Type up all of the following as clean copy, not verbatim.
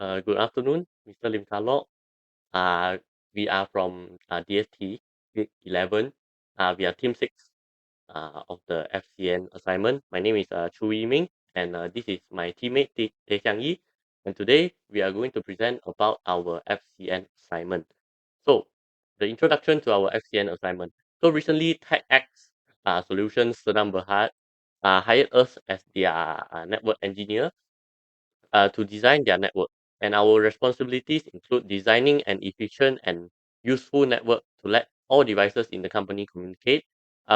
Good afternoon, Mr. Lim Kalok. Uh, we are from DFT2G11. We are Team 6 of the FCN assignment. My name is Chu Yee Ming, and this is my teammate Tey Siang Yi. And today we are going to present about our FCN assignment. So, the introduction to our FCN assignment. So recently, TechX Solutions Senam Berhad hired us as their network engineer to design their network. And our responsibilities include designing an efficient and useful network to let all devices in the company communicate.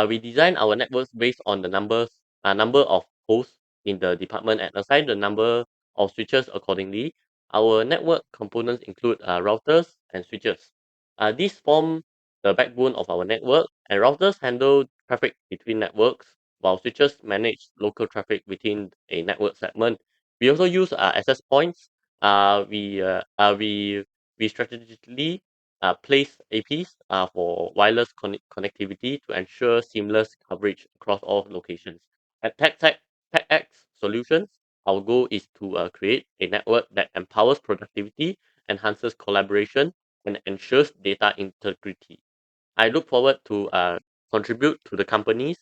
We design our networks based on the number of hosts in the department and assign the number of switches accordingly. Our network components include routers and switches. These form the backbone of our network, and routers handle traffic between networks, while switches manage local traffic within a network segment. We also use access points. We strategically place APs for wireless connectivity to ensure seamless coverage across all locations. At TechX Solutions, our goal is to create a network that empowers productivity, enhances collaboration, and ensures data integrity. I look forward to contribute to the company's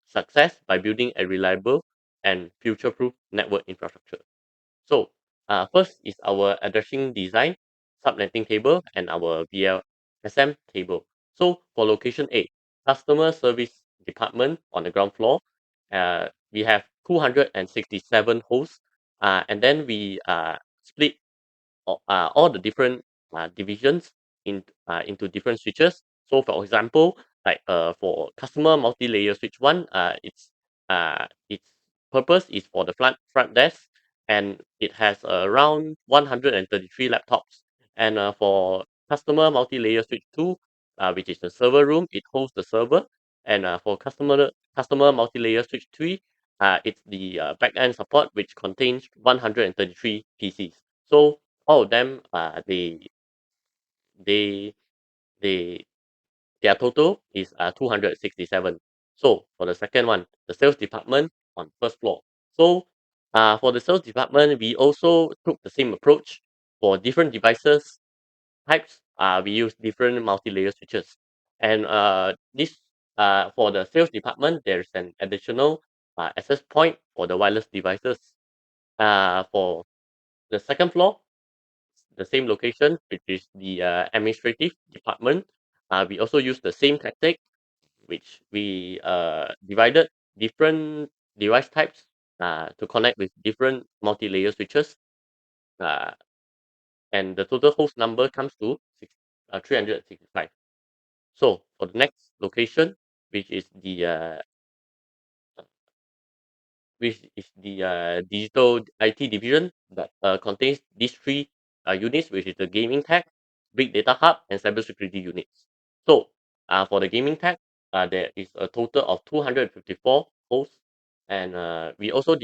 success by building a reliable and future-proof network infrastructure. So, first is our addressing design, subnetting table, and our VLSM table. So, for location A, customer service department on the ground floor, we have 267 hosts, and then we split all the different divisions into different switches. So, for example, like for customer multi-layer switch one, its purpose is for the front desk, and it has around 133 laptops. And for customer multi-layer switch two, which is the server room, it holds the server. And for customer multi-layer switch three, it's the backend support, which contains 133 PCs. So all of them, they they their total is 267. So for the second one, the sales department on first floor. So for the sales department, we also took the same approach. For different devices types, we use different multi-layer switches. And this for the sales department, there's an additional access point for the wireless devices. For the second floor, the same location, which is the administrative department. We also use the same tactic, which we divided different device types to connect with different multi-layer switches. Uh, and the total host number comes to 365. So for the next location, which is the digital IT division that contains these three units, which is the gaming tech, big data hub, and cybersecurity units. So for the gaming tech, there is a total of 254 hosts, and different we also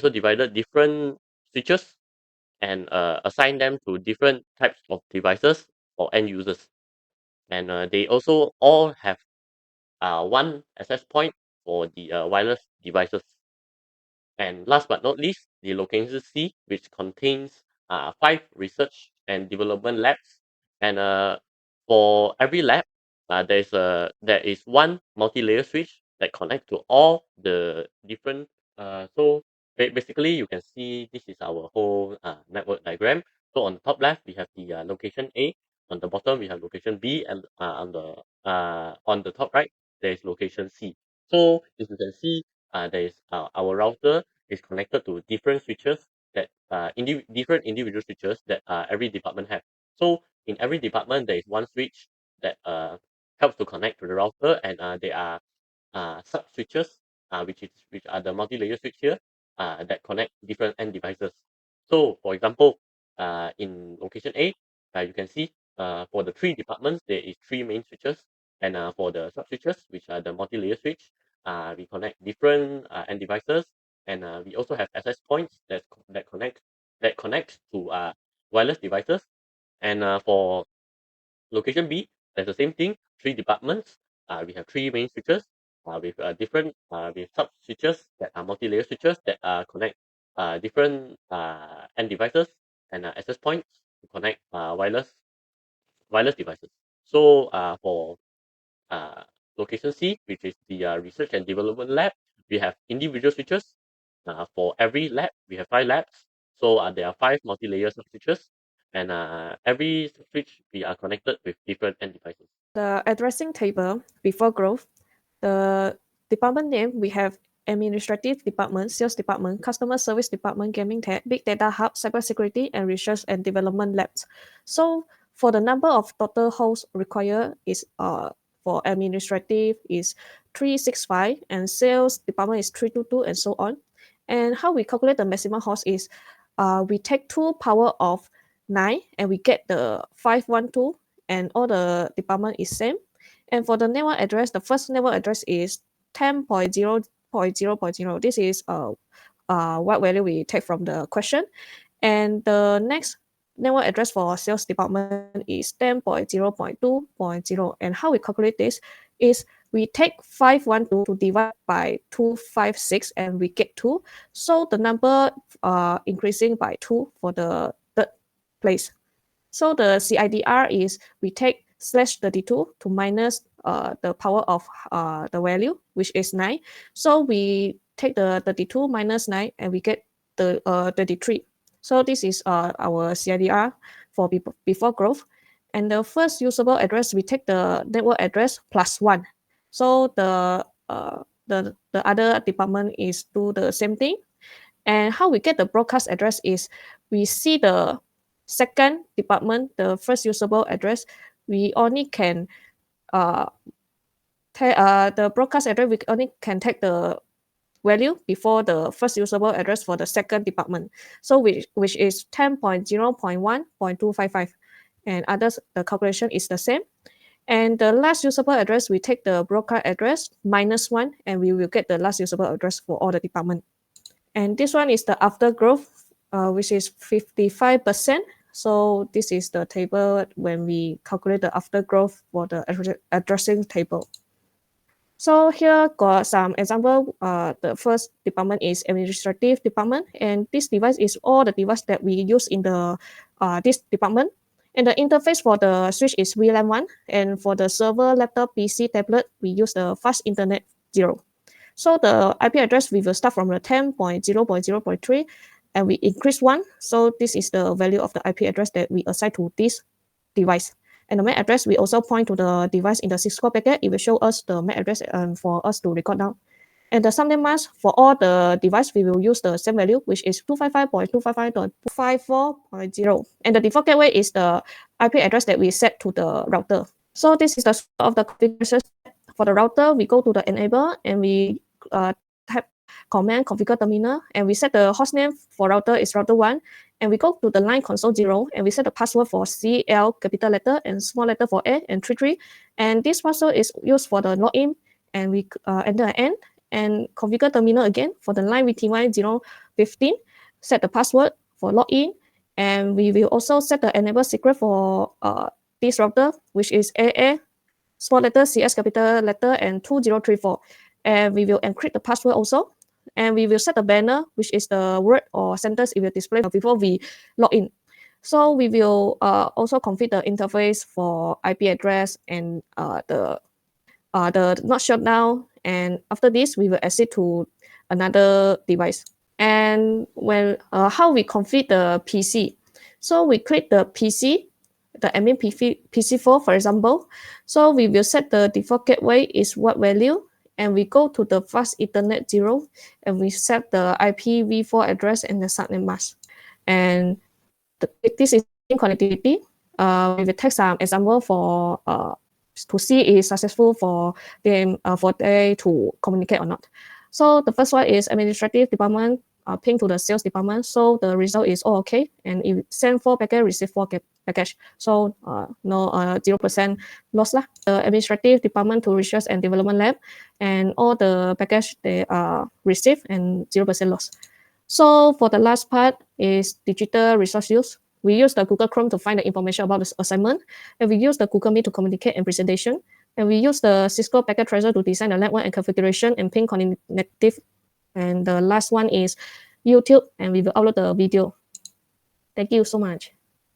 divided different switches and assigned them to different types of devices or end users. And they also all have one access point for the wireless devices. And last but not least, the location C, which contains five research and development labs. And for every lab, there is one multi-layer switch that connects to all the different. So basically, you can see this is our whole network diagram. So on the top left, we have the location A. On the bottom, we have location B, and on the top right, there is location C. So if you can see, there is our router is connected to different switches that different individual switches that every department have. So in every department, there is one switch that helps to connect to the router, and there are sub switches, which are the multi-layer switch here, that connect different end devices. So for example, in location A, you can see for the three departments, there is three main switches, and for the sub switches, which are the multi-layer switch, we connect different end devices, and we also have access points that connect to wireless devices. And for location B, there's the same thing. Three departments. We have three main switches with different with sub switches that are multi-layer switches that connect different end devices and access points to connect wireless devices. So for uh, location C, which is the research and development lab, we have individual switches. For every lab, we have 5 labs. So there are 5 multi-layers of switches, and every switch we are connected with different end devices. The addressing table before growth, the department name, we have administrative department, sales department, customer service department, gaming tech, big data hub, cybersecurity, and research and development labs. So for the number of total hosts required is for administrative is 365 and sales department is 322 and so on. And how we calculate the maximum host is we take 2 power of 9 and we get the 512 and all the department is same. And for the network address, the first network address is 10.0.0.0. This is what value we take from the question. And the next network address for sales department is 10.0.2.0. And how we calculate this is we take 512 to divide by 256 and we get 2. So the number increasing by 2 for the third place. So the CIDR is we take /32 to minus the power of the value, which is 9. So we take the 32 minus 9 and we get the 33. So this is our CIDR for before growth. And the first usable address, we take the network address plus 1. So the other department is do the same thing. And how we get the broadcast address is we see the second department, the first usable address, we only can the broadcast address, we only can take the value before the first usable address for the second department. So which is 10.0.1.255. And others, the calculation is the same. And the last usable address, we take the broadcast address minus 1, and we will get the last usable address for all the department. And this one is the after growth, which is 55%. So this is the table when we calculate the after growth for the addressing table. So here got some example. The first department is administrative department, and this device is all the device that we use in the this department. And the interface for the switch is VLAN 1, and for the server, laptop, PC, tablet, we use the fast internet 0. So the IP address, we will start from the 10.0.0.3 and we increase 1. So this is the value of the IP address that we assign to this device. And the MAC address, we also point to the device in the Cisco packet. It will show us the MAC address for us to record down. And the subnet mask for all the device, we will use the same value, which is 255.255.254.0. And the default gateway is the IP address that we set to the router. So this is the of the configuration. For the router, we go to the enable and we type command configure terminal, and we set the host name for router is router 1, and we go to the line console 0 and we set the password for CL capital letter and small letter for A and 33, and this password is used for the login, and we enter an N and configure terminal again for the line VTY 015, set the password for login, and we will also set the enable secret for this router, which is AA small letter, CS capital letter, and 2034. And we will encrypt the password also. And we will set the banner, which is the word or sentence it will display before we log in. So we will also configure the interface for IP address and the not shutdown. And after this, we will exit to another device. And when how we configure the PC. So we click the PC, the admin PC4, for example. So we will set the default gateway is what value, and we go to the fast Ethernet 0, and we set the IPv4 address and the subnet mask. And this is connectivity. We will take some example for to see is successful for them for they to communicate or not. So the first one is administrative department ping to the sales department. So the result is all okay, and it send 4 packet, receive 4 package. So no 0% loss lah. The administrative department to research and development lab, and all the package they receive and 0% loss. So for the last part is digital resource use. We use the Google Chrome to find the information about the assignment, and we use the Google Meet to communicate and presentation, and we use the Cisco Packet Tracer to design the network and configuration and ping connective. And the last one is YouTube and we will upload the video. Thank you so much.